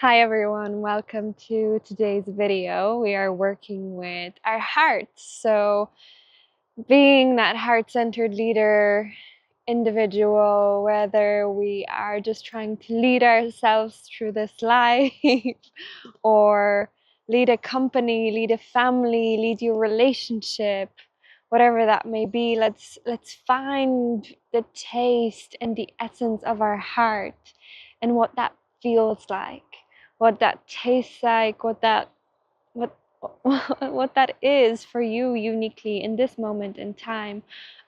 Hi everyone, welcome to today's video. We are working with our heart. So being that heart-centered leader, individual, whether we are just trying to lead ourselves through this life or lead a company, lead a family, lead your relationship, whatever that may be, let's find the taste and the essence of our heart and what that feels like, what that tastes like, what that is for you uniquely in this moment in time,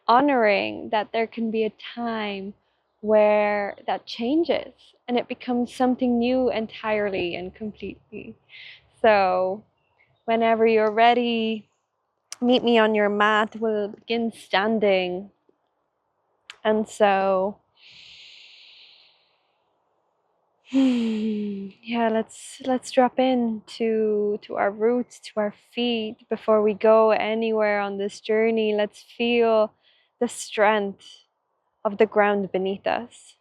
honoring that there can be a time where that changes and it becomes something new entirely and completely. So whenever you're ready, meet me on your mat. We'll begin standing. And so yeah, let's drop in to our roots, to our feet. Before we go anywhere on this journey, let's feel the strength of the ground beneath us.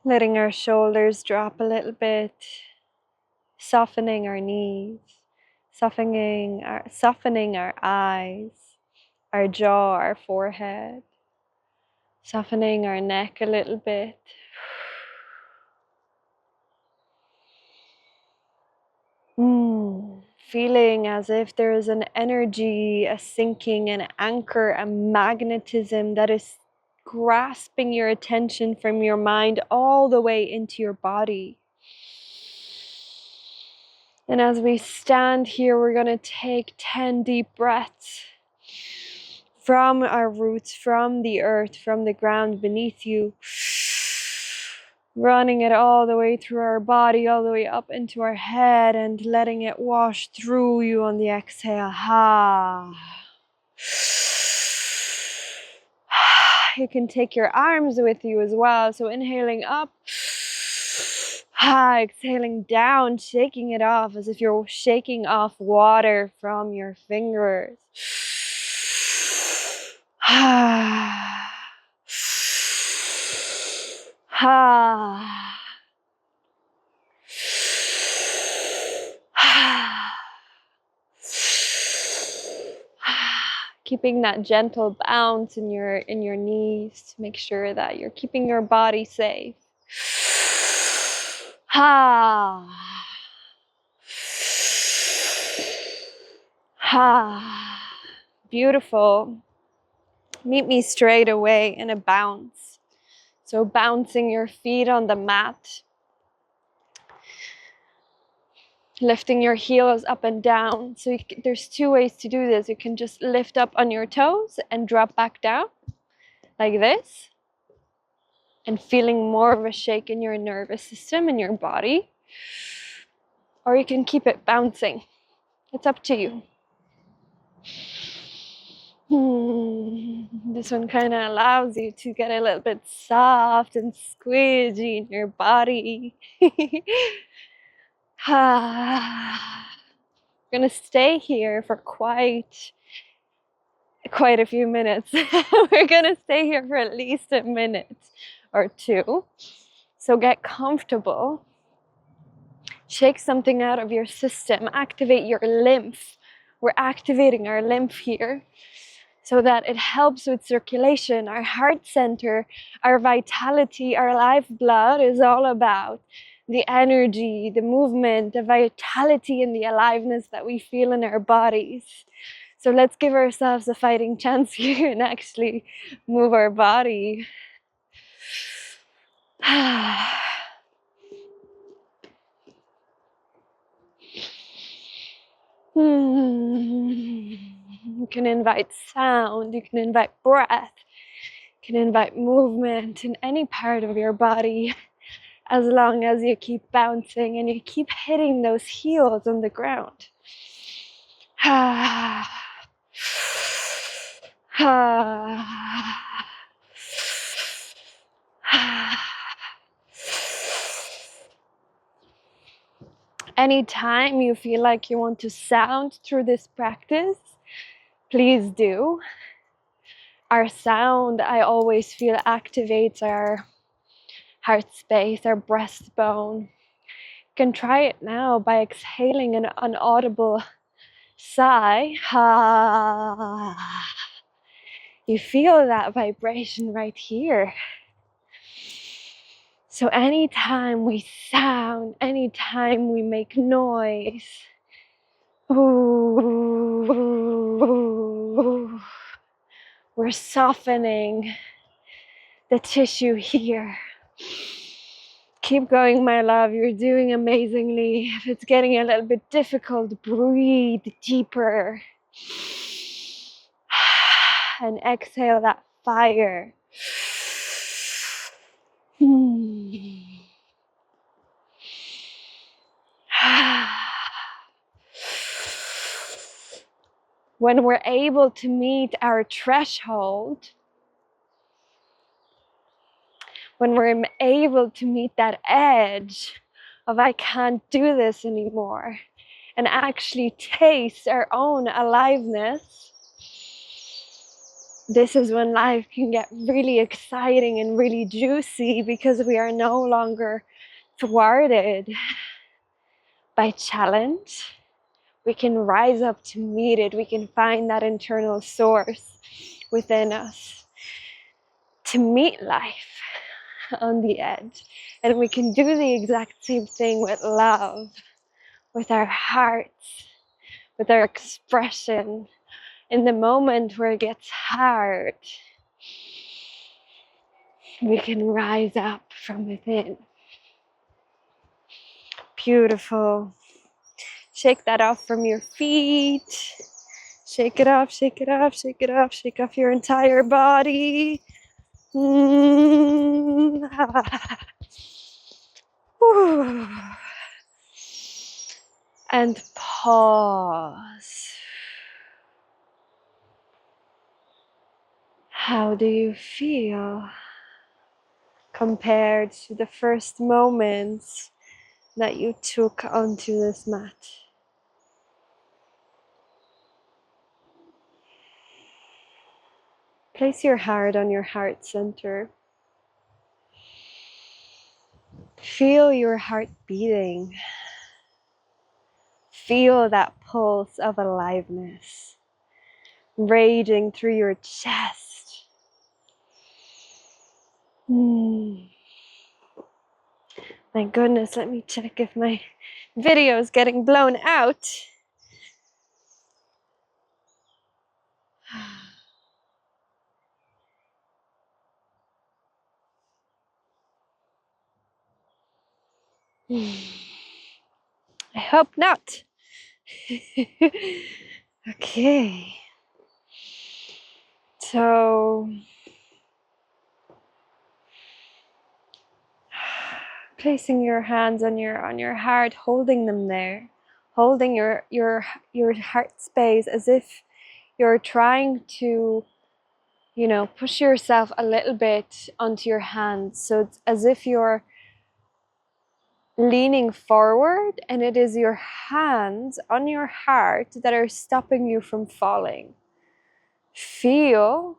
Letting our shoulders drop a little bit, softening our knees, softening our eyes, our jaw, our forehead, softening our neck a little bit. Feeling as if there is an energy, a sinking, an anchor, a magnetism that is grasping your attention from your mind all the way into your body. And as we stand here, we're going to take 10 deep breaths from our roots, from the earth, from the ground beneath you, running it all the way through our body, all the way up into our head, and letting it wash through you on the exhale. Ha. You can take your arms with you as well. So inhaling up, exhaling down, shaking it off as if you're shaking off water from your fingers. Keeping that gentle bounce in your knees to make sure that you're keeping your body safe. Beautiful. Meet me straight away in a bounce. So bouncing your feet on the mat. Lifting your heels up and down. So there's two ways to do this. You can just lift up on your toes and drop back down like this. And feeling more of a shake in your nervous system, in your body. Or you can keep it bouncing. It's up to you. This one kind of allows you to get a little bit soft and squidgy in your body. We're gonna stay here for quite a few minutes. We're gonna stay here for at least a minute or two. So get comfortable. Shake something out of your system. Activate your lymph. We're activating our lymph here so that it helps with circulation. Our heart center, our vitality, our lifeblood is all about the energy, the movement, the vitality, and the aliveness that we feel in our bodies. So let's give ourselves a fighting chance here and actually move our body. You can invite sound, you can invite breath, you can invite movement in any part of your body, as long as you keep bouncing and you keep hitting those heels on the ground. Anytime you feel like you want to sound through this practice, please do. Our sound, I always feel, activates our heart space, our breastbone. You can try it now by exhaling an unaudible sigh. Ha. You feel that vibration right here. So anytime we sound, anytime we make noise, we're softening the tissue here. Keep going, my love. You're doing amazingly. If it's getting a little bit difficult, breathe deeper. And exhale that fire. When we're able to meet our threshold, when we're able to meet that edge of I can't do this anymore, and actually taste our own aliveness, this is when life can get really exciting and really juicy, because we are no longer thwarted by challenge. We can rise up to meet it. We can find that internal source within us to meet life on the edge. And we can do the exact same thing with love, with our hearts, with our expression. In the moment where it gets hard, we can rise up from within. Beautiful. Shake that off from your feet. Shake it off, shake it off, shake it off, shake off your entire body. And pause. How do you feel compared to the first moments that you took onto this mat? Place your heart on your heart center. Feel your heart beating. Feel that pulse of aliveness raging through your chest. My goodness, let me check if my video is getting blown out. I hope not. Okay. So, placing your hands on your heart, holding them there, holding your heart space as if you're trying to, push yourself a little bit onto your hands. So it's as if you're leaning forward, and it is your hands on your heart that are stopping you from falling. Feel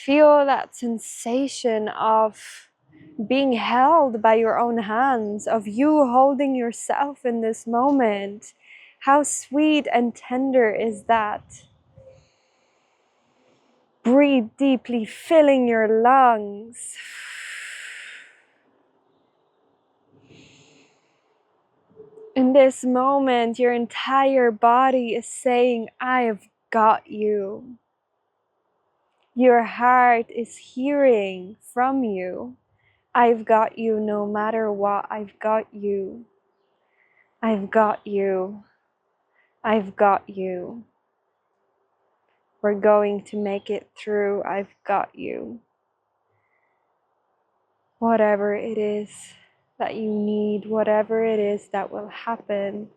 that sensation of being held by your own hands, of you holding yourself in this moment. How sweet and tender is that? Breathe deeply, filling your lungs. In this moment, your entire body is saying, I've got you. Your heart is hearing from you, I've got you no matter what. I've got you. I've got you. I've got you. We're going to make it through. I've got you. Whatever it is that you need, whatever it is that will happen,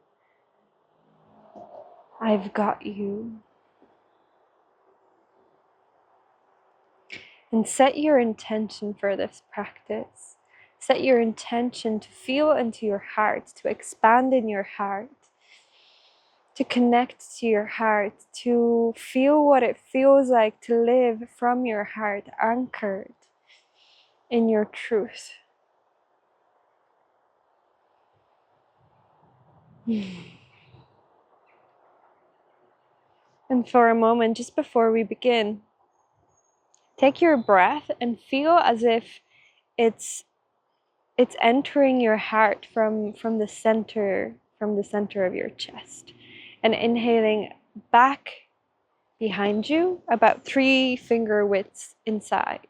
I've got you. And set your intention for this practice. Set your intention to feel into your heart, to expand in your heart, to connect to your heart, to feel what it feels like to live from your heart, anchored in your truth. And for a moment, just before we begin, take your breath and feel as if it's entering your heart from the center of your chest, and inhaling back behind you about 3 finger widths inside.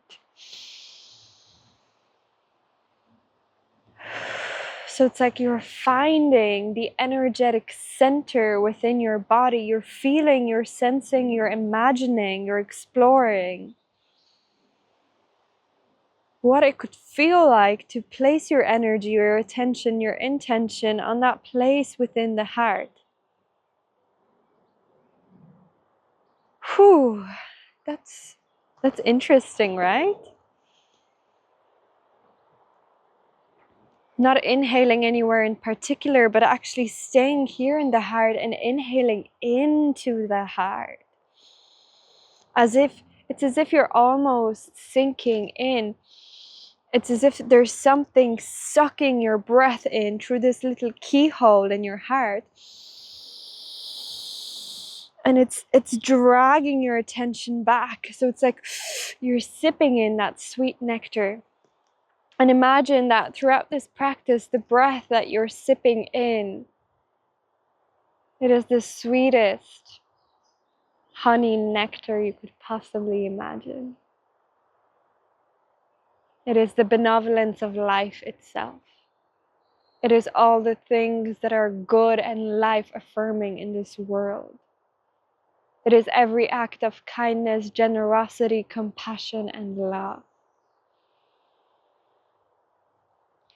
So it's like you're finding the energetic center within your body. You're feeling, you're sensing, you're imagining, you're exploring what it could feel like to place your energy, your attention, your intention on that place within the heart. Whew, that's interesting, right? Not inhaling anywhere in particular, but actually staying here in the heart and inhaling into the heart. It's as if you're almost sinking in. It's as if there's something sucking your breath in through this little keyhole in your heart. And it's dragging your attention back. So it's like you're sipping in that sweet nectar. And imagine that throughout this practice, the breath that you're sipping in, it is the sweetest honey nectar you could possibly imagine. It is the benevolence of life itself. It is all the things that are good and life-affirming in this world. It is every act of kindness, generosity, compassion, and love.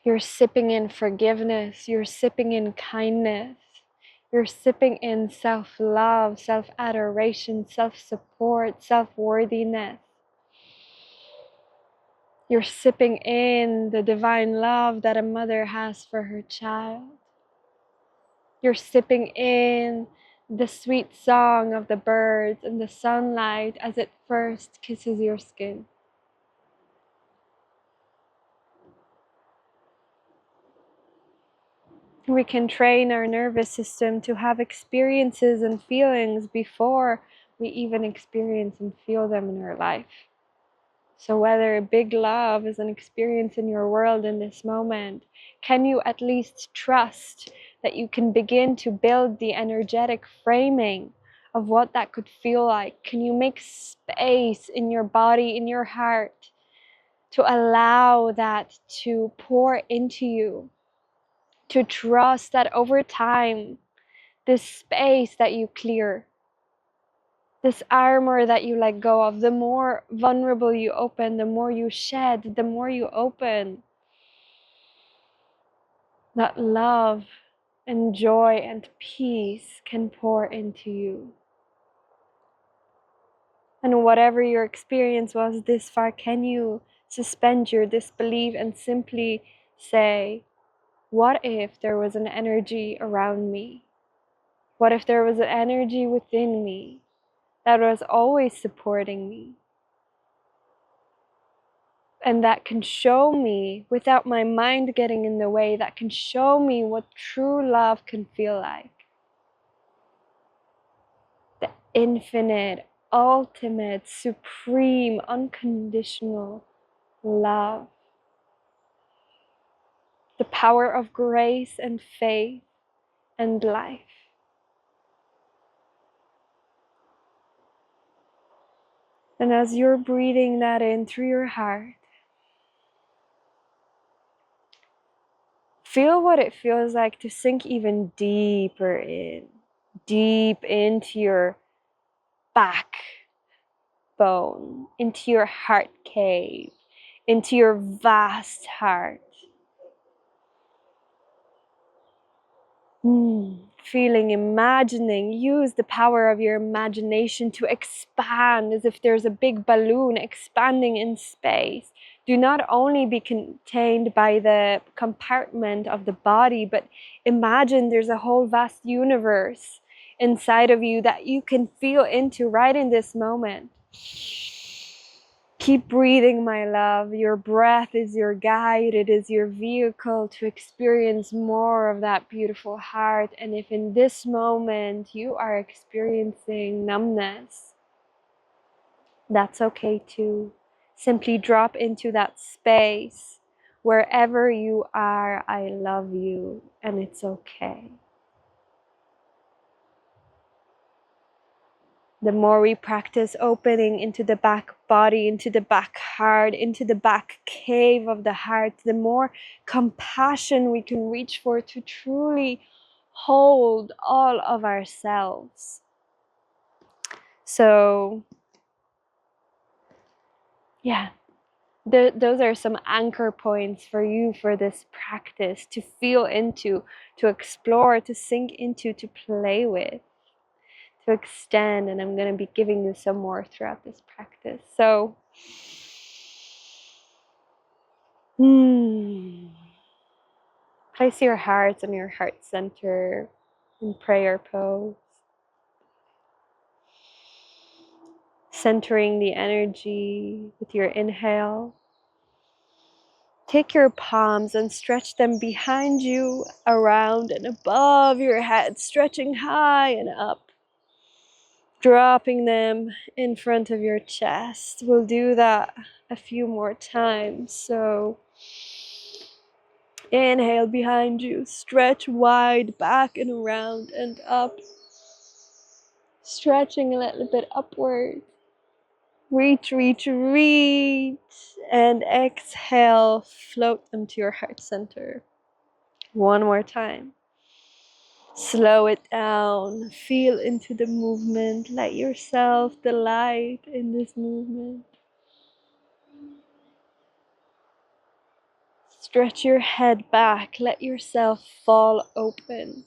You're sipping in forgiveness. You're sipping in kindness. You're sipping in self-love, self-adoration, self-support, self-worthiness. You're sipping in the divine love that a mother has for her child. You're sipping in the sweet song of the birds and the sunlight as it first kisses your skin. We can train our nervous system to have experiences and feelings before we even experience and feel them in our life. So whether big love is an experience in your world in this moment, can you at least trust that you can begin to build the energetic framing of what that could feel like? Can you make space in your body, in your heart, to allow that to pour into you? To trust that over time, this space that you clear, this armor that you let go of, the more vulnerable you open, the more you shed, the more you open, that love and joy and peace can pour into you. And whatever your experience was this far, can you suspend your disbelief and simply say, what if there was an energy around me? What if there was an energy within me that was always supporting me? And that can show me, without my mind getting in the way, that can show me what true love can feel like. The infinite, ultimate, supreme, unconditional love. The power of grace and faith and life. And as you're breathing that in through your heart, feel what it feels like to sink even deeper in, deep into your backbone, into your heart cave, into your vast heart. Feeling, imagining, use the power of your imagination to expand as if there's a big balloon expanding in space. Do not only be contained by the compartment of the body, but imagine there's a whole vast universe inside of you that you can feel into right in this moment. Keep breathing, my love. Your breath is your guide. It is your vehicle to experience more of that beautiful heart. And if in this moment you are experiencing numbness, that's okay too. Simply drop into that space. Wherever you are, I love you, and it's okay. The more we practice opening into the back body, into the back heart, into the back cave of the heart, the more compassion we can reach for to truly hold all of ourselves. So, yeah, those are some anchor points for you for this practice to feel into, to explore, to sink into, to play with, to extend. And I'm going to be giving you some more throughout this practice. So, place your heart on your heart center in prayer pose, centering the energy with your inhale. Take your palms and stretch them behind you, around and above your head, stretching high and up. Dropping them in front of your chest. We'll do that a few more times. So inhale behind you, stretch wide back and around and up. Stretching a little bit upward. Reach, reach, reach. And exhale, float them to your heart center. One more time. Slow it down. Feel into the movement. Let yourself delight in this movement. Stretch your head back. Let yourself fall open.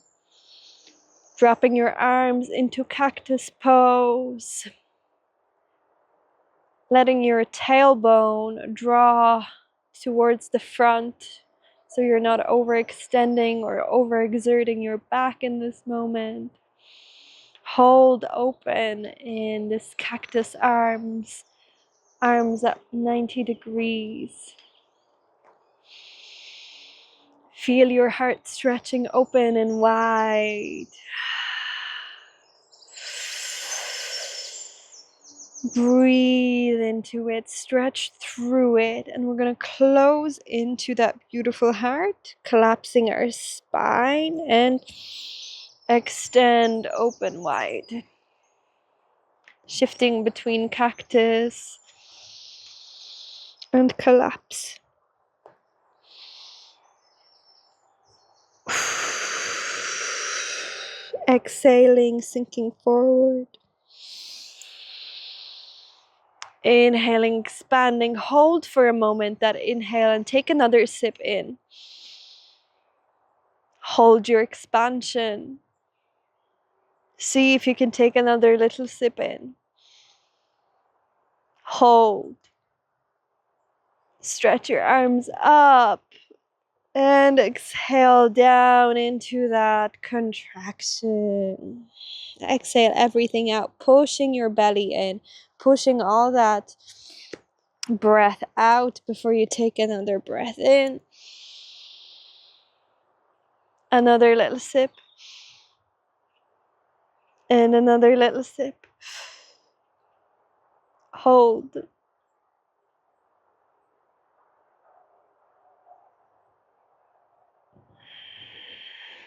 Dropping your arms into cactus pose. Letting your tailbone draw towards the front so you're not overextending or overexerting your back in this moment. Hold open in this cactus arms at 90 degrees. Feel your heart stretching open and wide. Breathe into it, stretch through it, and we're going to close into that beautiful heart, collapsing our spine and extend open wide. Shifting between cactus and collapse. Exhaling, sinking forward. Inhaling, expanding. Hold for a moment that inhale and take another sip in. Hold your expansion. See if you can take another little sip in. Hold. Stretch your arms up. And exhale down into that contraction. Exhale everything out, pushing your belly in, pushing all that breath out before you take another breath in. Another little sip. And another little sip. Hold.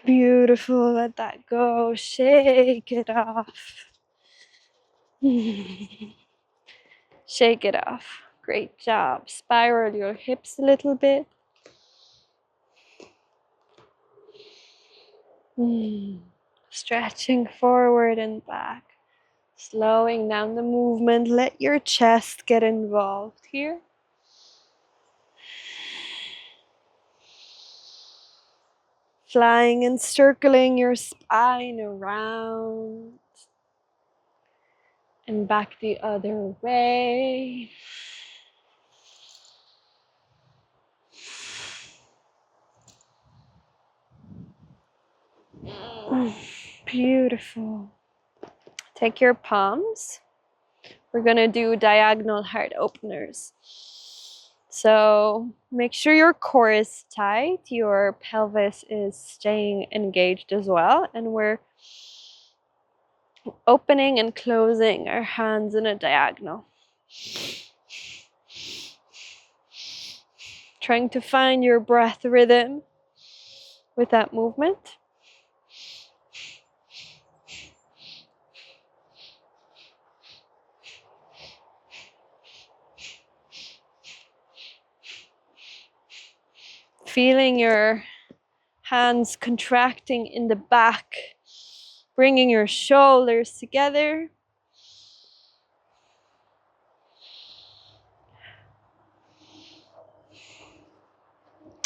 Beautiful. Let that go. Shake it off. Shake it off. Great job. Spiral your hips a little bit. Stretching forward and back. Slowing down the movement. Let your chest get involved here. Flying and circling your spine around and back the other way. Beautiful. Take your palms, we're gonna do diagonal heart openers. So make sure your core is tight, your pelvis is staying engaged as well, and we're opening and closing our hands in a diagonal. Trying to find your breath rhythm with that movement. Feeling your hands contracting in the back, bringing your shoulders together.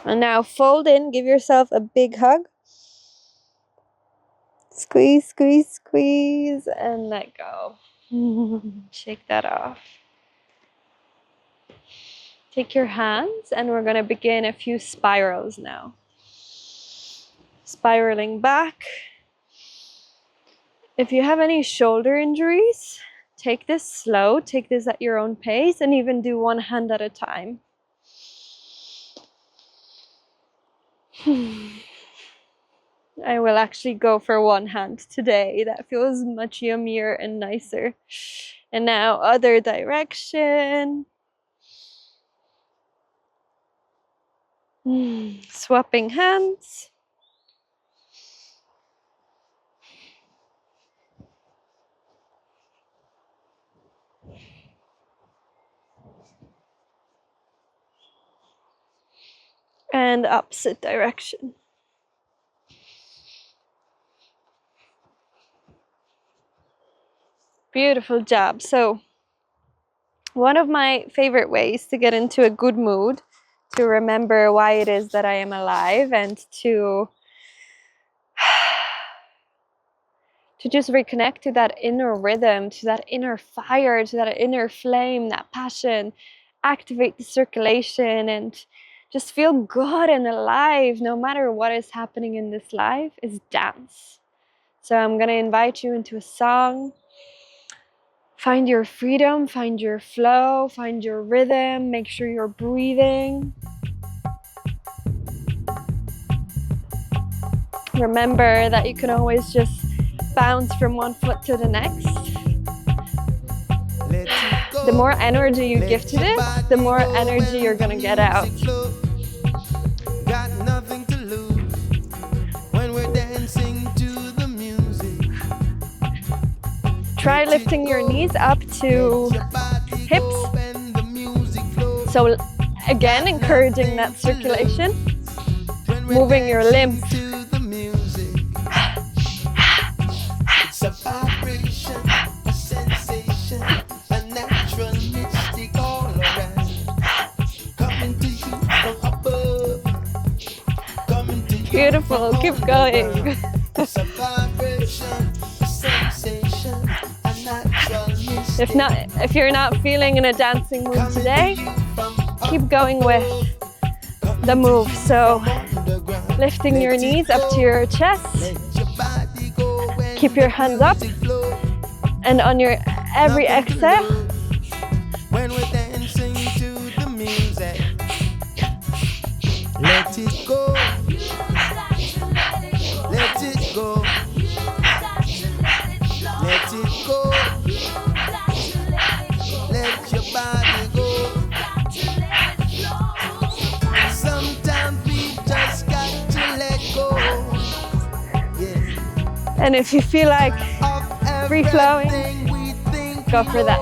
And now fold in, give yourself a big hug. Squeeze, squeeze, squeeze, and let go. Shake that off. Take your hands, and we're going to begin a few spirals now. Spiraling back. If you have any shoulder injuries, take this slow, take this at your own pace, and even do one hand at a time. I will actually go for one hand today. That feels much yummier and nicer. And now other direction. Swapping hands. And opposite direction. Beautiful job. So one of my favorite ways to get into a good mood, to remember why it is that I am alive, and to just reconnect to that inner rhythm, to that inner fire, to that inner flame, that passion, activate the circulation, and just feel good and alive no matter what is happening in this life, is dance. So I'm going to invite you into a song. Find your freedom, find your flow, find your rhythm, make sure you're breathing. Remember that you can always just bounce from one foot to the next. The more energy you give to this, the more energy you're gonna get out. Got nothing to lose when we're dancing to the music. Try lifting your knees up to hips. So again, encouraging that circulation, moving your limbs. It's a vibration, a sensation, a natural mystic all around. Coming to you from above. Coming to you. Beautiful, keep going. It's a vibration, a sensation, a natural mystic. If you're not feeling in a dancing mood today, keep going with the move. So lifting your knees up to your chest. Keep your hands up, and on your every exhale, when we're dancing to the music, let it go, let it go, let it go, let your body go. Sometimes we just got to let go. And if you feel like free flowing, go for that.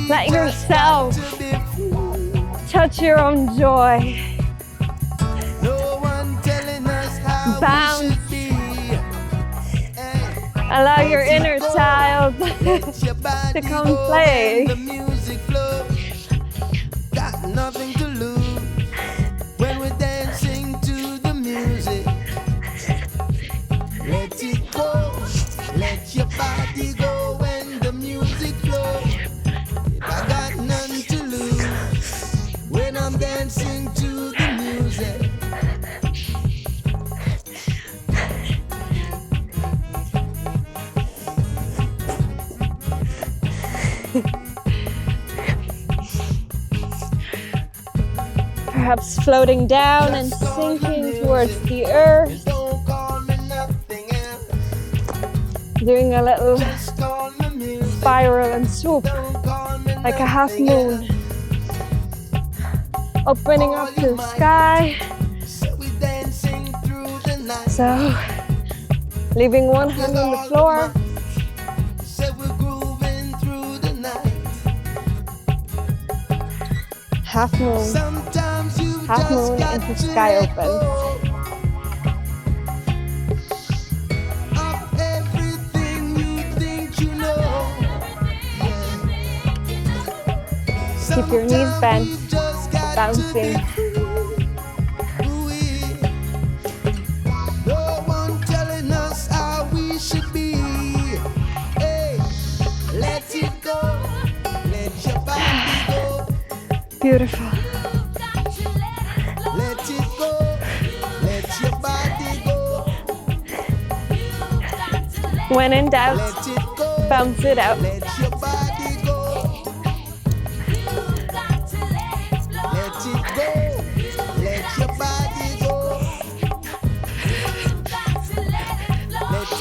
Let yourself touch your own joy. Bounce. Allow your inner child to come play. Got nothing to lose when we're dancing to the music. Let it go, let your body go when the music flows. I got nothing to lose when I'm dancing to the music. Perhaps floating down and sinking towards the earth. Doing a little spiral and swoop, like a half moon. Opening up to the sky. So, leaving one hand on the floor. Half moon into sky open. Keep your knees bent, bouncing. Beautiful. Let it go. Let your body go. When in doubt, bounce it out. Let your body go. Let it go. Let your body go. Let it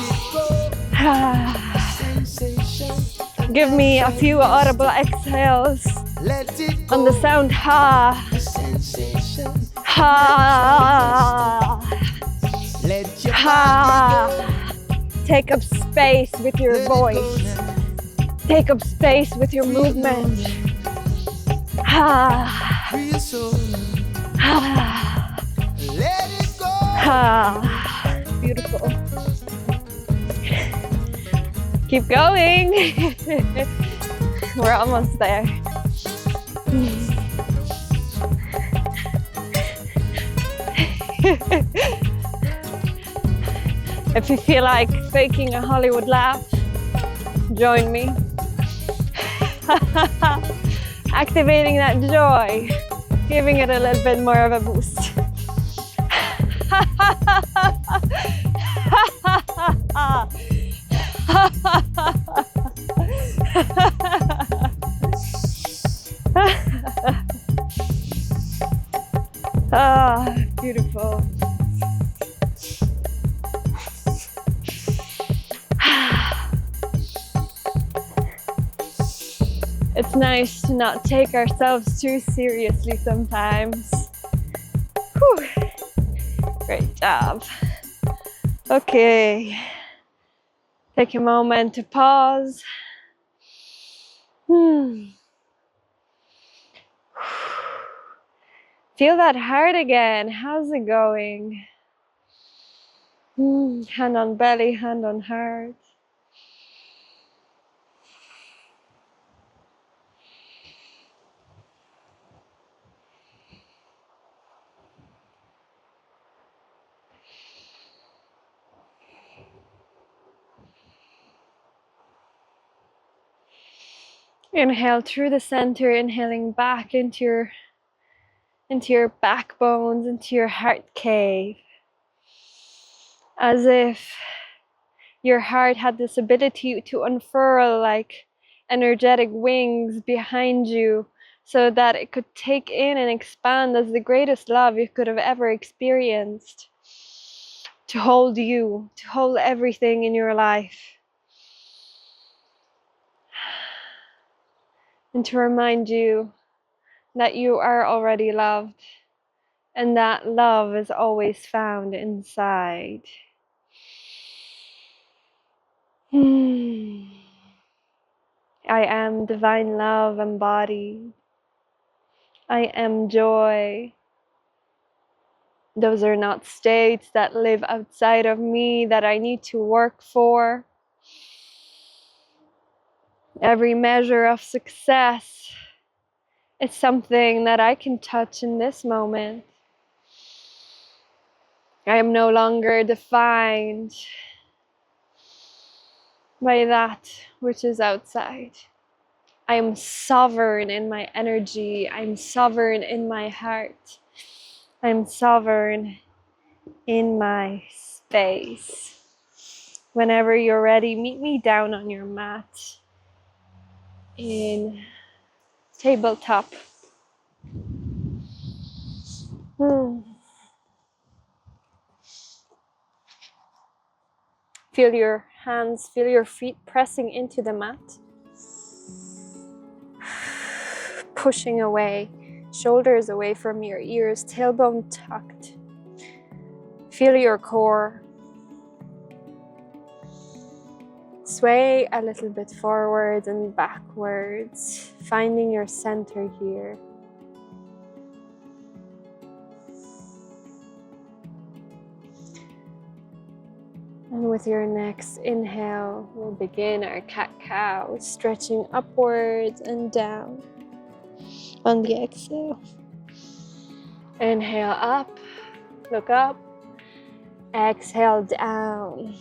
go. Give me a few audible exhales. On the sound ha. Ha. Ha. Take up space with your voice. Take up space with your movement. Ha. Ha. Ha. Beautiful. Keep going. We're almost there. If you feel like faking a Hollywood laugh, join me. Activating that joy, giving it a little bit more of a boost. Ah, beautiful. It's nice to not take ourselves too seriously sometimes. Whew. Great job. Okay. Take a moment to pause. Feel that heart again. How's it going? Hand on belly, hand on heart. Inhale through the center, inhaling back into your backbones, into your heart cave. As if your heart had this ability to unfurl like energetic wings behind you so that it could take in and expand as the greatest love you could have ever experienced. To hold you, to hold everything in your life. And to remind you that you are already loved and that love is always found inside. I am divine love embodied. I am joy. Those are not states that live outside of me that I need to work for. Every measure of success is something that I can touch in this moment. I am no longer defined by that which is outside. I am sovereign in my energy. I'm sovereign in my heart. I'm sovereign in my space. Whenever you're ready, meet me down on your mat in tabletop. Feel your hands, feel your feet pressing into the mat. Pushing away, shoulders away from your ears, tailbone tucked. Feel your core. Sway a little bit forwards and backwards, finding your center here. And with your next inhale, we'll begin our cat-cow, stretching upwards and down. On the exhale, inhale up, look up, exhale down,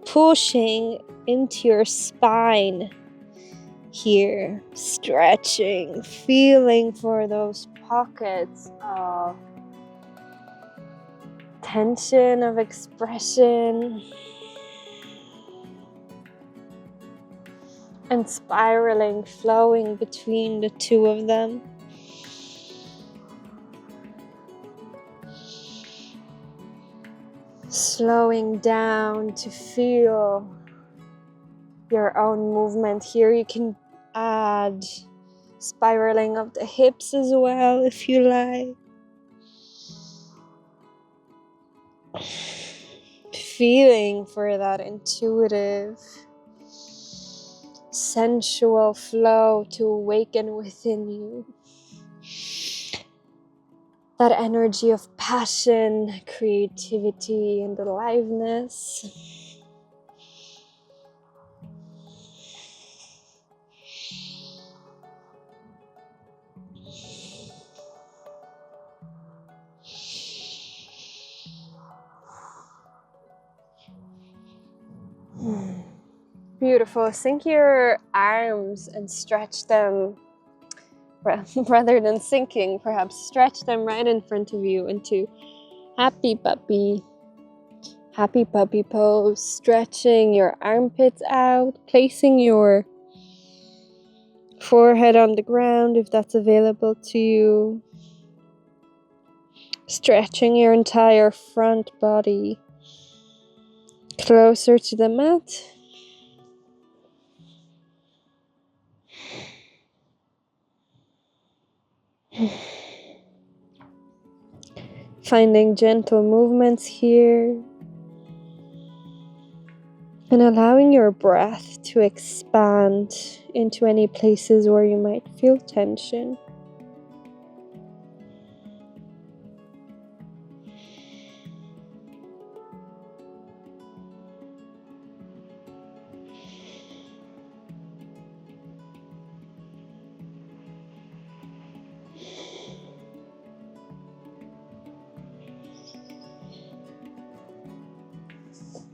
pushing into your spine here, stretching, feeling for those pockets of tension, of expression, and spiraling, flowing between the two of them. Slowing down to feel your own movement here. You can add spiraling of the hips as well if you like. Feeling for that intuitive, sensual flow to awaken within you. That energy of passion, creativity, and aliveness. Beautiful. Sink your arms and stretch them, rather than sinking, perhaps stretch them right in front of you into happy puppy pose. Stretching your armpits out, placing your forehead on the ground if that's available to you. Stretching your entire front body closer to the mat. Finding gentle movements here. And allowing your breath to expand into any places where you might feel tension.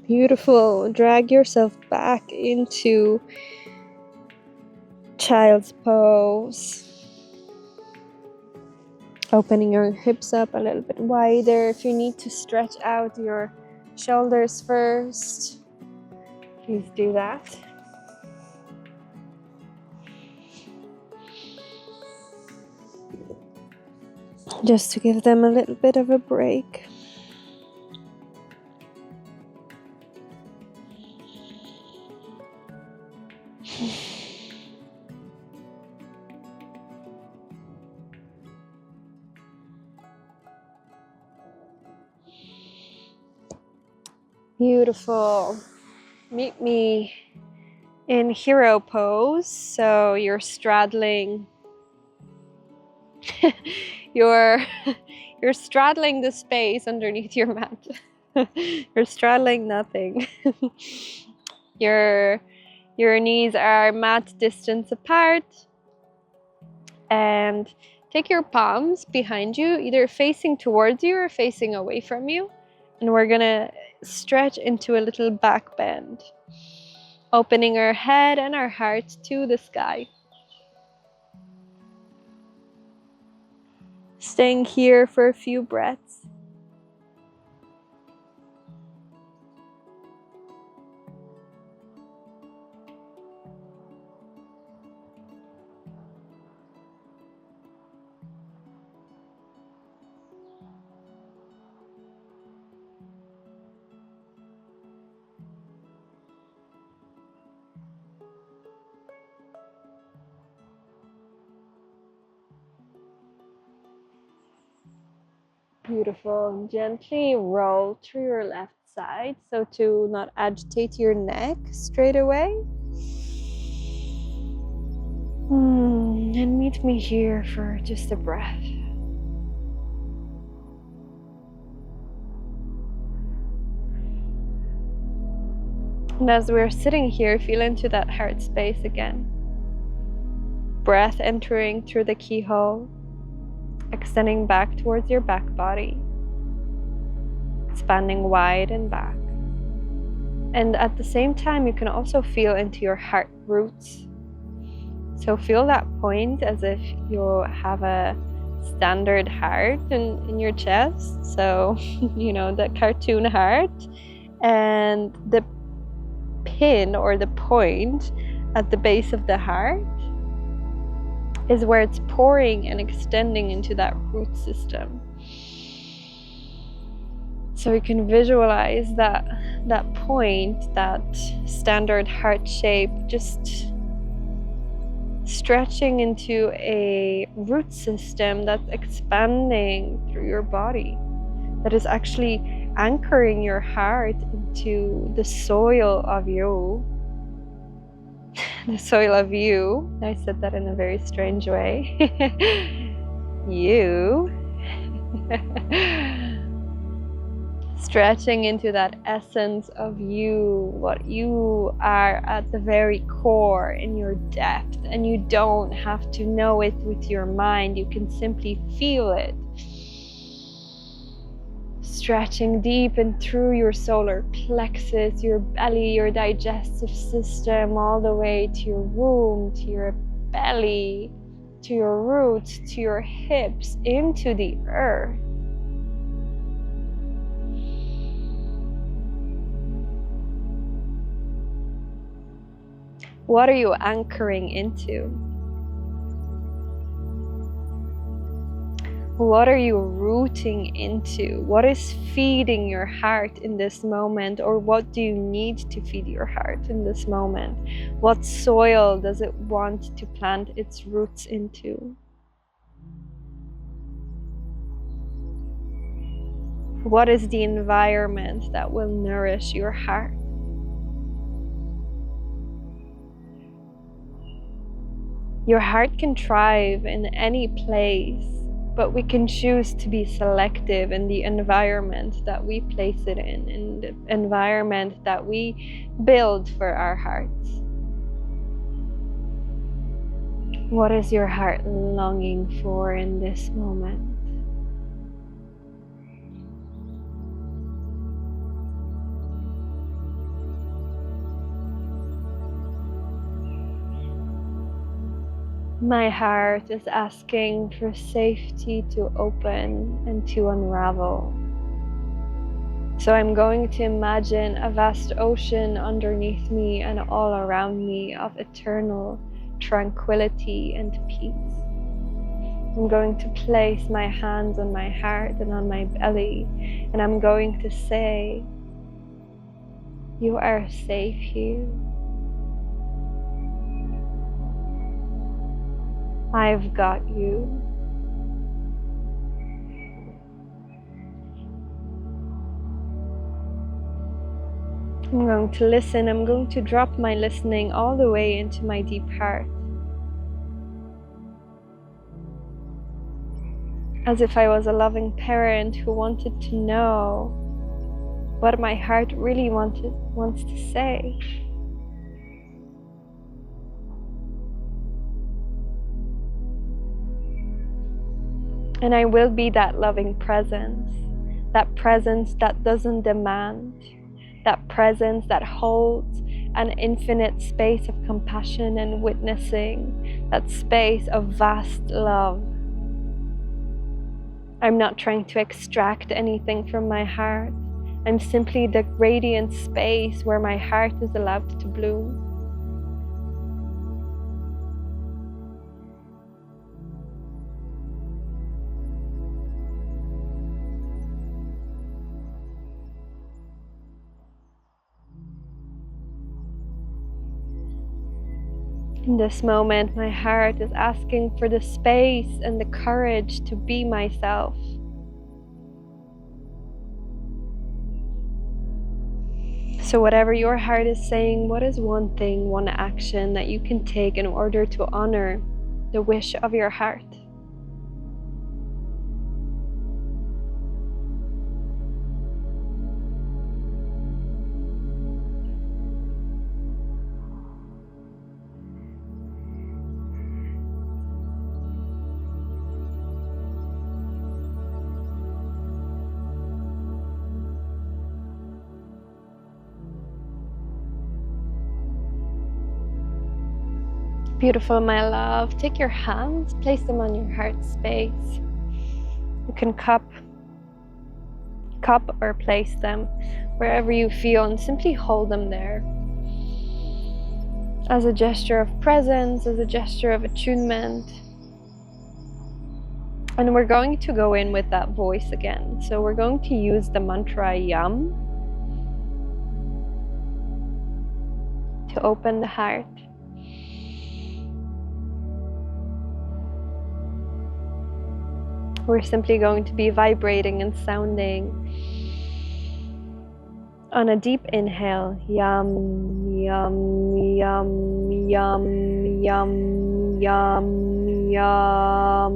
Beautiful. Drag yourself back into child's pose. Opening your hips up a little bit wider. If you need to stretch out your shoulders first, please do that. Just to give them a little bit of a break. Beautiful. Meet me in hero pose. So you're straddling you're straddling the space underneath your mat. You're straddling nothing. Your knees are mat distance apart, and take your palms behind you, either facing towards you or facing away from you, and we're gonna stretch into a little back bend, opening our head and our heart to the sky. Staying here for a few breaths. Beautiful. Gently roll through your left side so to not agitate your neck straight away. And meet me here for just a breath. And as we're sitting here, feel into that heart space again. Breath entering through the keyhole, extending back towards your back body, expanding wide and back. And at the same time, you can also feel into your heart roots. So feel that point as if you have a standard heart in your chest. So, you know, the cartoon heart. And the pin or the point at the base of the heart is where it's pouring and extending into that root system. So you can visualize that point, that standard heart shape, just stretching into a root system that's expanding through your body, that is actually anchoring your heart into the soil of you. The soil of you. I said that in a very strange way. You. Stretching into that essence of you, what you are at the very core, in your depth. And you don't have to know it with your mind, you can simply feel it. Stretching deep and through your solar plexus, your belly, your digestive system, all the way to your womb, to your belly, to your roots, to your hips, into the earth. What are you anchoring into? What are you rooting into? What is feeding your heart in this moment? Or what do you need to feed your heart in this moment? What soil does it want to plant its roots into? What is the environment that will nourish your heart? Your heart can thrive in any place, but we can choose to be selective in the environment that we place it in the environment that we build for our hearts. What is your heart longing for in this moment? My heart is asking for safety to open and to unravel. So I'm going to imagine a vast ocean underneath me and all around me of eternal tranquility and peace. I'm going to place my hands on my heart and on my belly, and I'm going to say, you are safe here. I've got you. I'm going to listen. I'm going to drop my listening all the way into my deep heart. As if I was a loving parent who wanted to know what my heart really wants to say. And I will be that loving presence that doesn't demand, that presence that holds an infinite space of compassion and witnessing, that space of vast love. I'm not trying to extract anything from my heart. I'm simply the radiant space where my heart is allowed to bloom. In this moment, my heart is asking for the space and the courage to be myself. So whatever your heart is saying, what is one thing, one action that you can take in order to honor the wish of your heart? Beautiful, my love. Take your hands, place them on your heart space. You can cup or place them wherever you feel and simply hold them there as a gesture of presence, as a gesture of attunement. And we're going to go in with that voice again. So we're going to use the mantra YAM to open the heart. We're simply going to be vibrating and sounding on a deep inhale. YAM, YAM, YAM, YAM, YAM, YAM, YAM,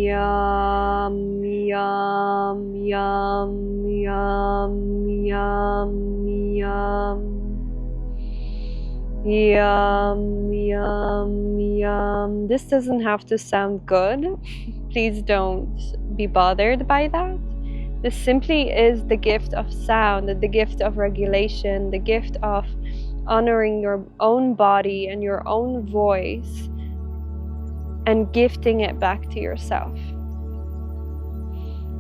YAM, YAM, YAM, YAM, YAM, YAM, YAM, YAM. This doesn't have to sound good. Please don't be bothered by that. This simply is the gift of sound, the gift of regulation, the gift of honoring your own body and your own voice and gifting it back to yourself.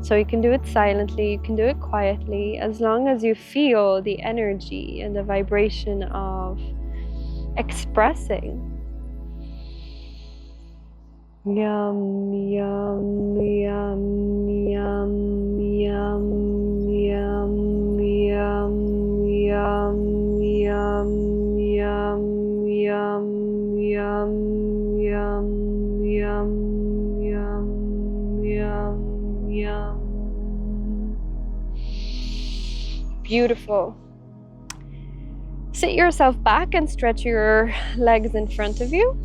So you can do it silently, you can do it quietly, as long as you feel the energy and the vibration of expressing. Yum, yum, yum, yum, yum, yum, yum, yum, yum, yum, yum, yum, yum, yum, yum, yum. Beautiful. Sit yourself back and stretch your legs in front of you.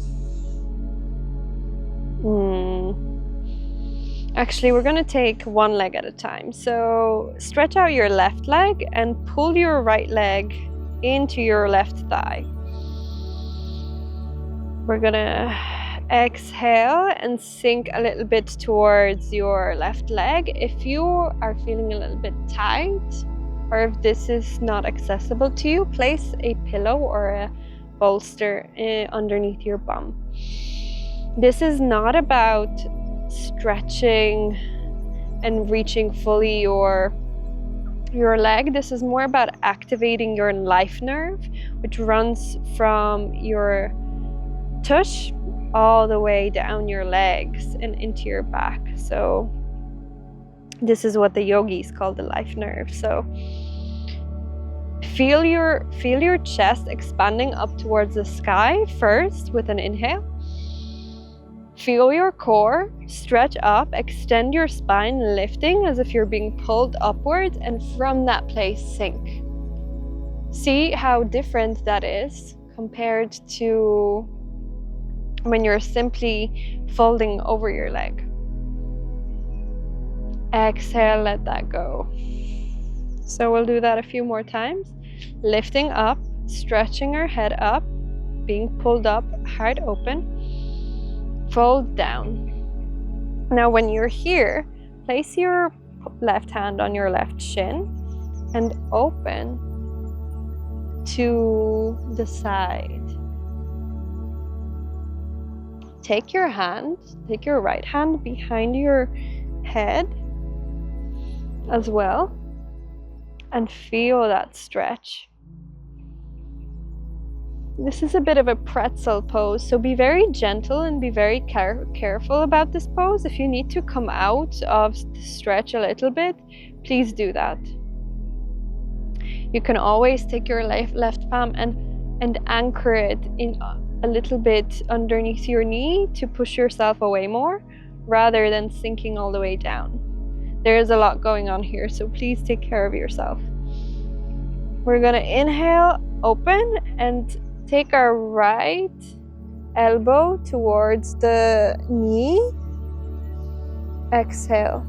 Actually, we're going to take one leg at a time. So stretch out your left leg and pull your right leg into your left thigh. We're going to exhale and sink a little bit towards your left leg. If you are feeling a little bit tight, or if this is not accessible to you, place a pillow or a bolster underneath your bum. This is not about stretching and reaching fully your leg. This is more about activating your life nerve, which runs from your tush all the way down your legs and into your back. So this is what the yogis call the life nerve. So feel your chest expanding up towards the sky first with an inhale. Feel your core stretch up, extend your spine, lifting as if you're being pulled upwards, and from that place sink. See how different that is compared to when you're simply folding over your leg. Exhale, let that go. So we'll do that a few more times. Lifting up, stretching our head up, being pulled up, heart open. Fold down. Now when you're here, place your left hand on your left shin and open to the side. Take your right hand behind your head as well and feel that stretch. This is a bit of a pretzel pose, so be very gentle and be very careful about this pose. If you need to come out of the stretch a little bit, please do that. You can always take your left palm and anchor it in a little bit underneath your knee to push yourself away more, rather than sinking all the way down. There is a lot going on here, so please take care of yourself. We're gonna inhale, open, and take our right elbow towards the knee. Exhale.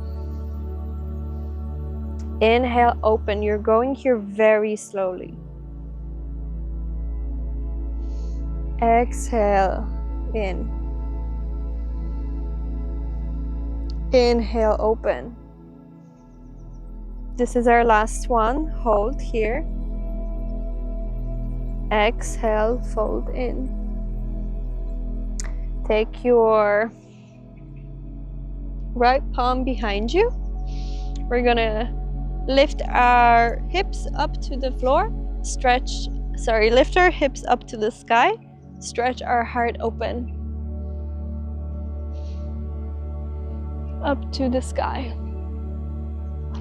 Inhale, open. You're going here very slowly. Exhale, in. Inhale, open. This is our last one. Hold here. Exhale, fold in. Take your right palm behind you. We're gonna lift our hips up to the floor. Lift our hips up to the sky. Stretch our heart open. Up to the sky.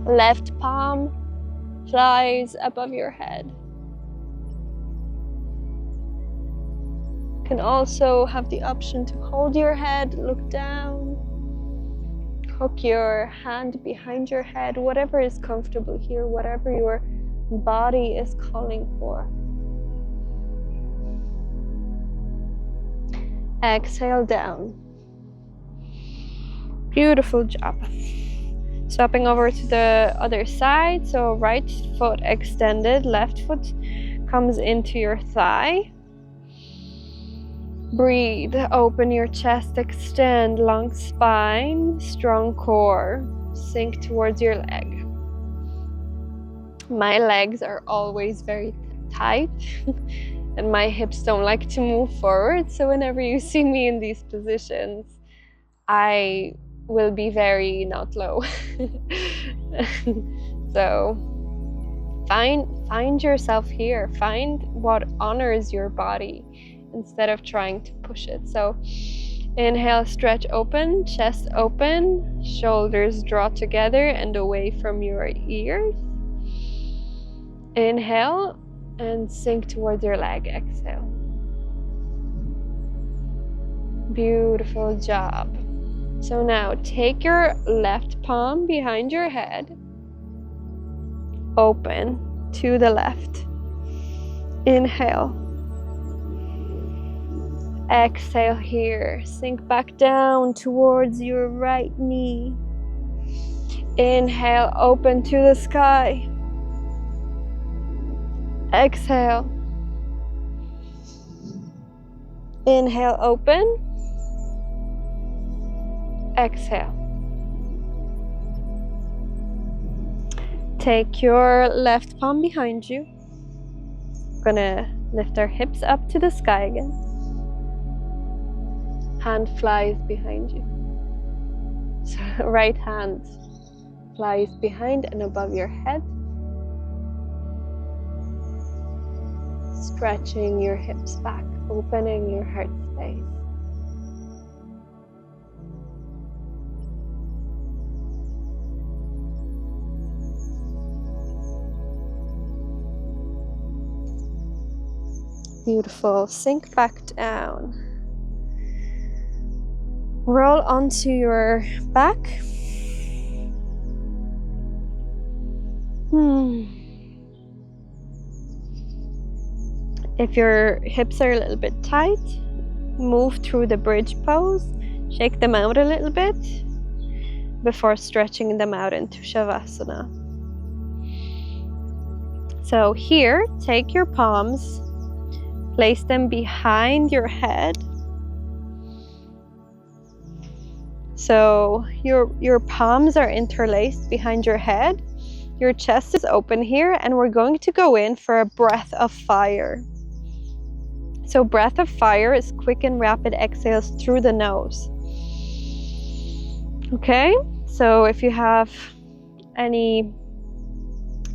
Left palm flies above your head. You can also have the option to hold your head, look down, hook your hand behind your head, whatever is comfortable here, whatever your body is calling for. Exhale down. Beautiful job. Swapping over to the other side. So right foot extended, left foot comes into your thigh. Breathe, open your chest, extend, long spine, strong core. Sink towards your leg. My legs are always very tight and my hips don't like to move forward. So whenever you see me in these positions, I will be very not low. So find yourself here. Find what honors your body instead of trying to push it. So inhale, stretch open, chest open, shoulders draw together and away from your ears. Inhale and sink towards your leg. Exhale. Beautiful job. So now take your left palm behind your head. Open to the left. Inhale. Exhale here. Sink back down towards your right knee. Inhale, open to the sky. Exhale. Inhale, open. Exhale. Take your left palm behind you. We're gonna lift our hips up to the sky again. Hand flies behind you. So right hand flies behind and above your head. Stretching your hips back, opening your heart space. Beautiful. Sink back down. Roll onto your back. If your hips are a little bit tight, move through the bridge pose. Shake them out a little bit before stretching them out into Shavasana. So here, take your palms, place them behind your head. So your palms are interlaced behind your head. Your chest is open here, and we're going to go in for a breath of fire. So breath of fire is quick and rapid exhales through the nose. Okay, so if you have any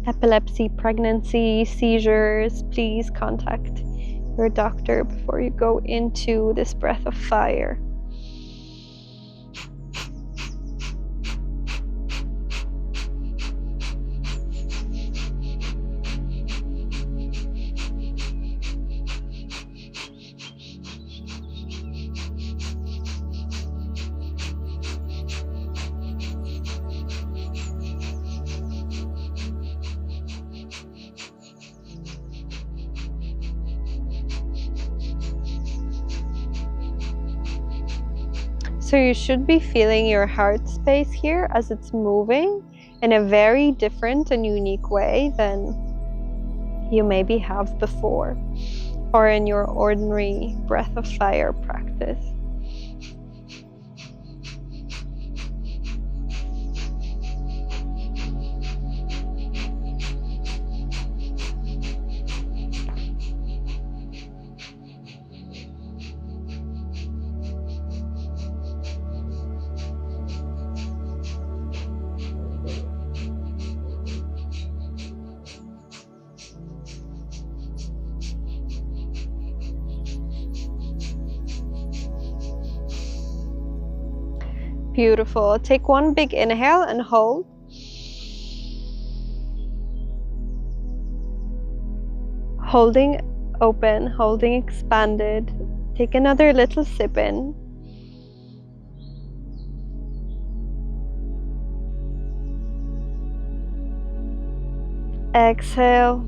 epilepsy, pregnancy, seizures, please contact your doctor before you go into this breath of fire. So you should be feeling your heart space here as it's moving in a very different and unique way than you maybe have before or in your ordinary breath of fire practice. Beautiful. Take one big inhale and hold. Holding open, holding expanded. Take another little sip in. Exhale.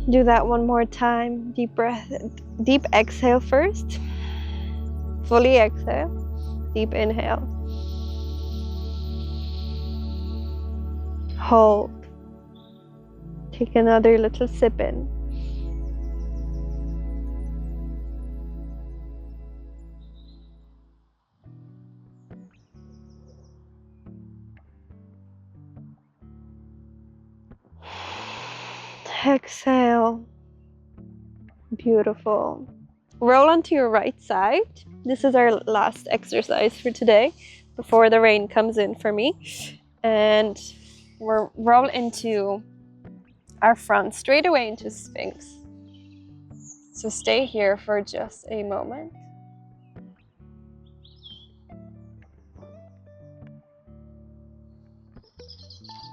Do that one more time. Deep breath, deep exhale first. Fully exhale. Deep inhale. Hold. Take another little sip in. Exhale. Beautiful. Roll onto your right side. This is our last exercise for today before the rain comes in for me. And we'll roll into our front straight away into Sphinx. So stay here for just a moment.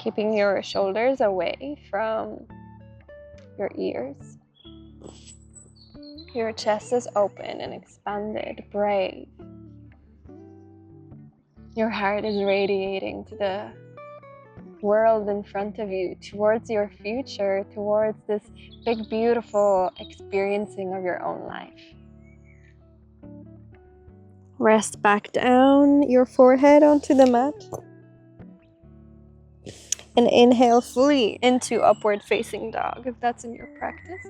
Keeping your shoulders away from your ears. Your chest is open and expanded, brave. Your heart is radiating to the world in front of you, towards your future, towards this big, beautiful experiencing of your own life. Rest back down your forehead onto the mat. And inhale fully into upward facing dog, if that's in your practice.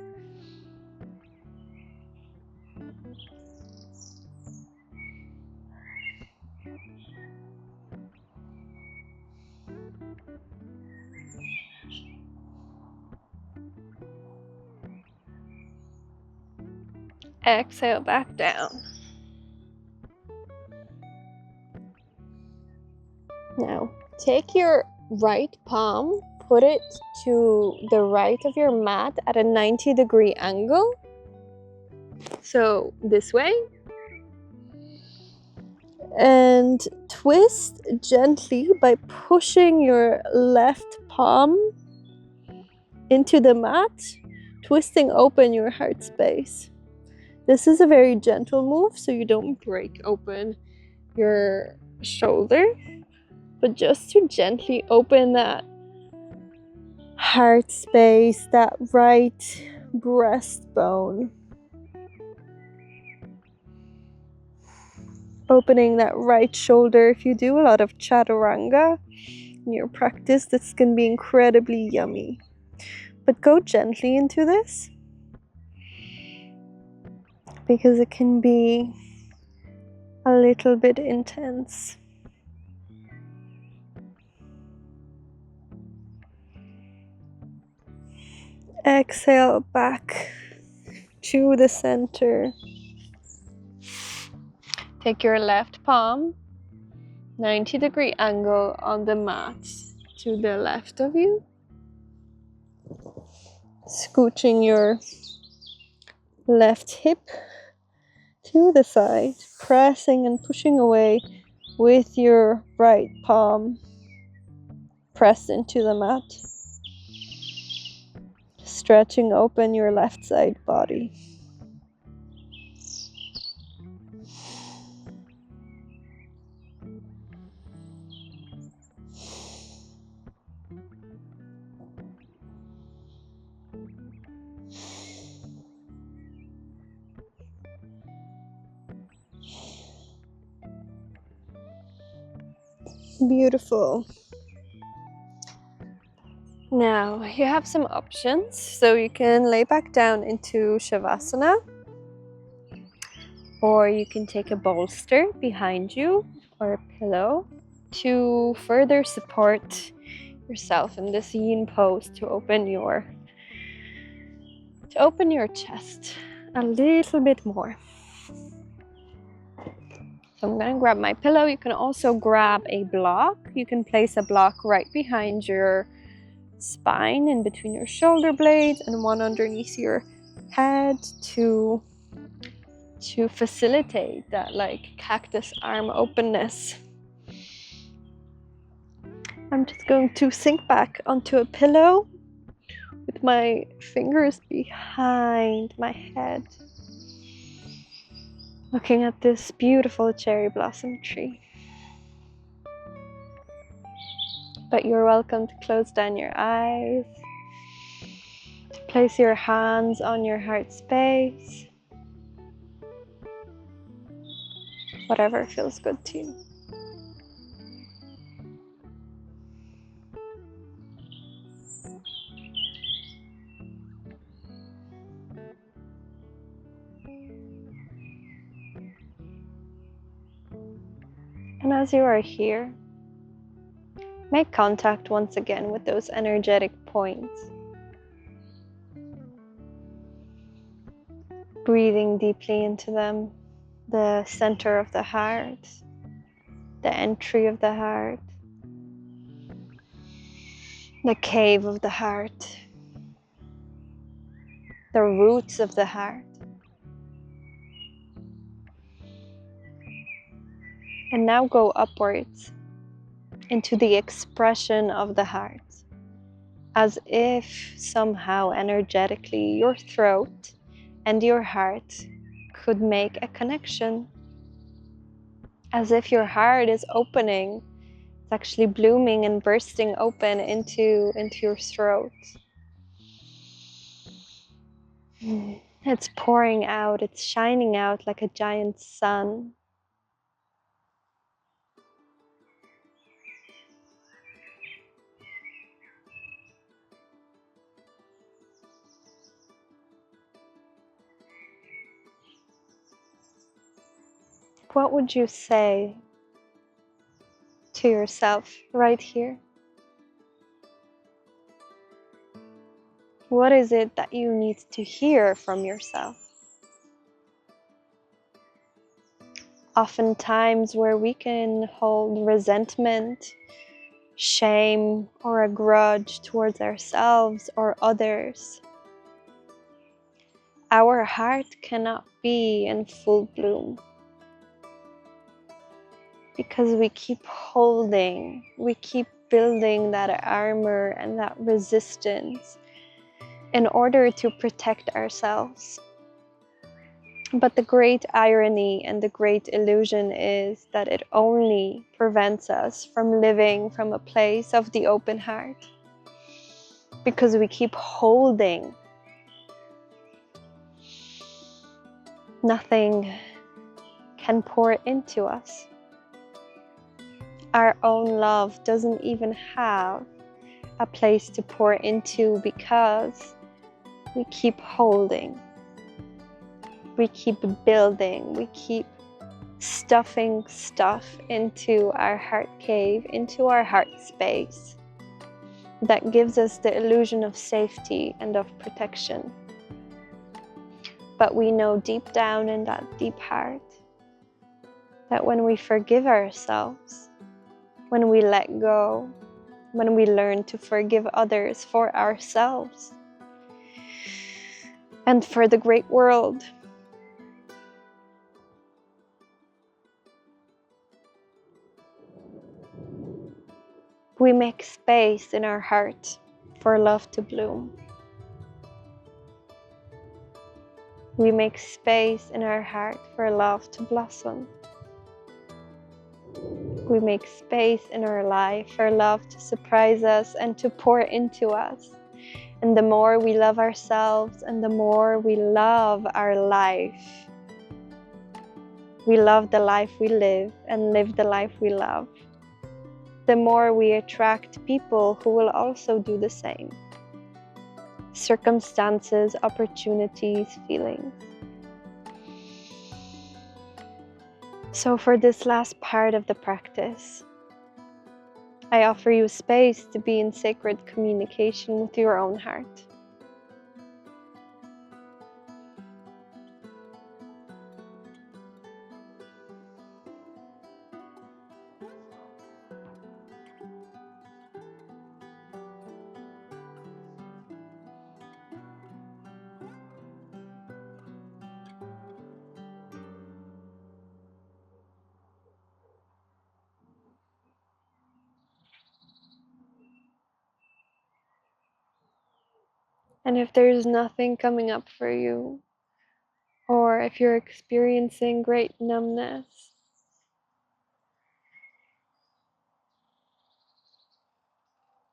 Exhale back down. Now, take your right palm, put it to the right of your mat at a 90-degree angle. So this way. And twist gently by pushing your left palm into the mat, twisting open your heart space. This is a very gentle move, so you don't break open your shoulder, but just to gently open that heart space, that right breastbone. Opening that right shoulder. If you do a lot of chaturanga in your practice, this can be incredibly yummy. But go gently into this, because it can be a little bit intense. Exhale back to the center. Take your left palm, 90-degree angle on the mat to the left of you. Scooching your left hip to the side, pressing and pushing away with your right palm pressed into the mat. Stretching open your left side body. Beautiful. Now you have some options. So you can lay back down into Shavasana, or you can take a bolster behind you or a pillow to further support yourself in this yin pose, to open your chest a little bit more. So I'm going to grab my pillow. You can also grab a block. You can place a block right behind your spine, in between your shoulder blades, and one underneath your head to facilitate that like cactus arm openness. I'm just going to sink back onto a pillow with my fingers behind my head, looking at this beautiful cherry blossom tree. But you're welcome to close down your eyes, to place your hands on your heart space, whatever feels good to you. And as you are here, make contact once again with those energetic points. Breathing deeply into them, the center of the heart, the entry of the heart, the cave of the heart, the roots of the heart. And now go upwards into the expression of the heart, as if somehow energetically your throat and your heart could make a connection. As if your heart is opening, it's actually blooming and bursting open into your throat. It's pouring out, it's shining out like a giant sun. What would you say to yourself right here? What is it that you need to hear from yourself? Oftentimes, where we can hold resentment, shame, or a grudge towards ourselves or others, our heart cannot be in full bloom. Because we keep holding, we keep building that armor and that resistance in order to protect ourselves. But the great irony and the great illusion is that it only prevents us from living from a place of the open heart. Because we keep holding, nothing can pour into us. Our own love doesn't even have a place to pour into because we keep holding, we keep building, we keep stuffing stuff into our heart cave, into our heart space that gives us the illusion of safety and of protection. But we know deep down in that deep heart that when we forgive ourselves, when we let go, when we learn to forgive others for ourselves and for the great world, we make space in our heart for love to bloom. We make space in our heart for love to blossom. We make space in our life for love to surprise us and to pour into us. And the more we love ourselves and the more we love our life, we love the life we live and live the life we love. the more we attract people who will also do the same. Circumstances, opportunities, feelings. So for this last part of the practice, I offer you space to be in sacred communication with your own heart. And if there's nothing coming up for you, or if you're experiencing great numbness,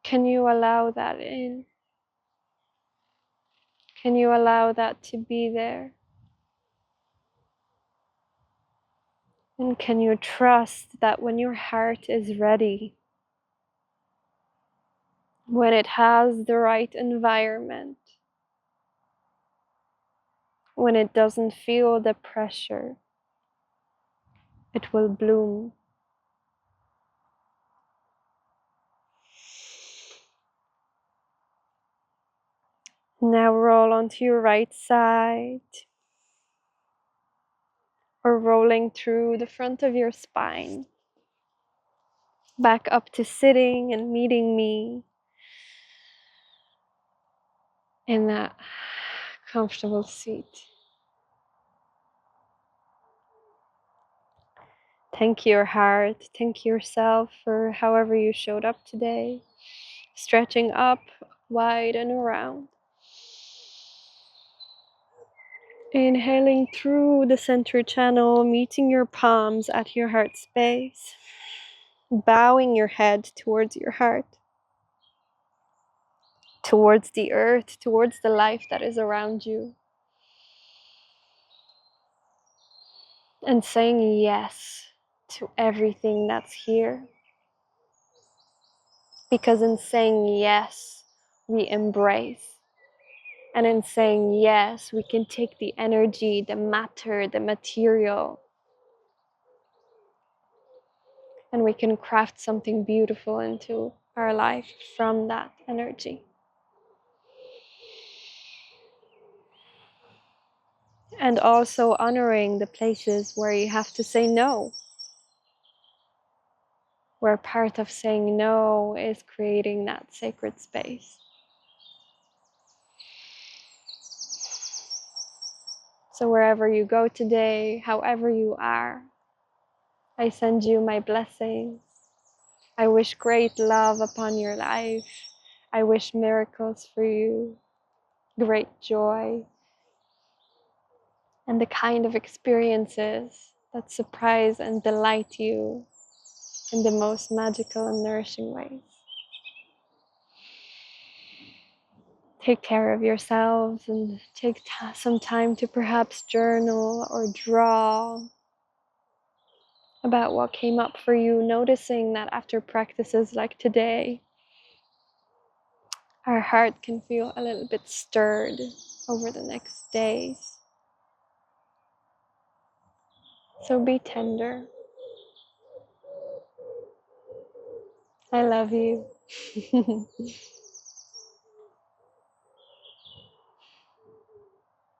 can you allow that in? Can you allow that to be there? And can you trust that when your heart is ready, when it has the right environment, when it doesn't feel the pressure, it will bloom. Now roll onto your right side, or rolling through the front of your spine, back up to sitting and meeting me in that comfortable seat. Thank your heart, thank yourself for however you showed up today. Stretching up, wide and around. Inhaling through the center channel, meeting your palms at your heart space. Bowing your head towards your heart. Towards the earth, towards the life that is around you. And saying yes to everything that's here. Because in saying yes, we embrace. And in saying yes, we can take the energy, the matter, the material, and we can craft something beautiful into our life from that energy. And also honoring the places where you have to say no. Where part of saying no is creating that sacred space. So wherever you go today, however you are, I send you my blessings. I wish great love upon your life. I wish miracles for you, great joy, and the kind of experiences that surprise and delight you in the most magical and nourishing ways. Take care of yourselves and take some time to perhaps journal or draw about what came up for you, noticing that after practices like today, our heart can feel a little bit stirred over the next days. So be tender. I love you.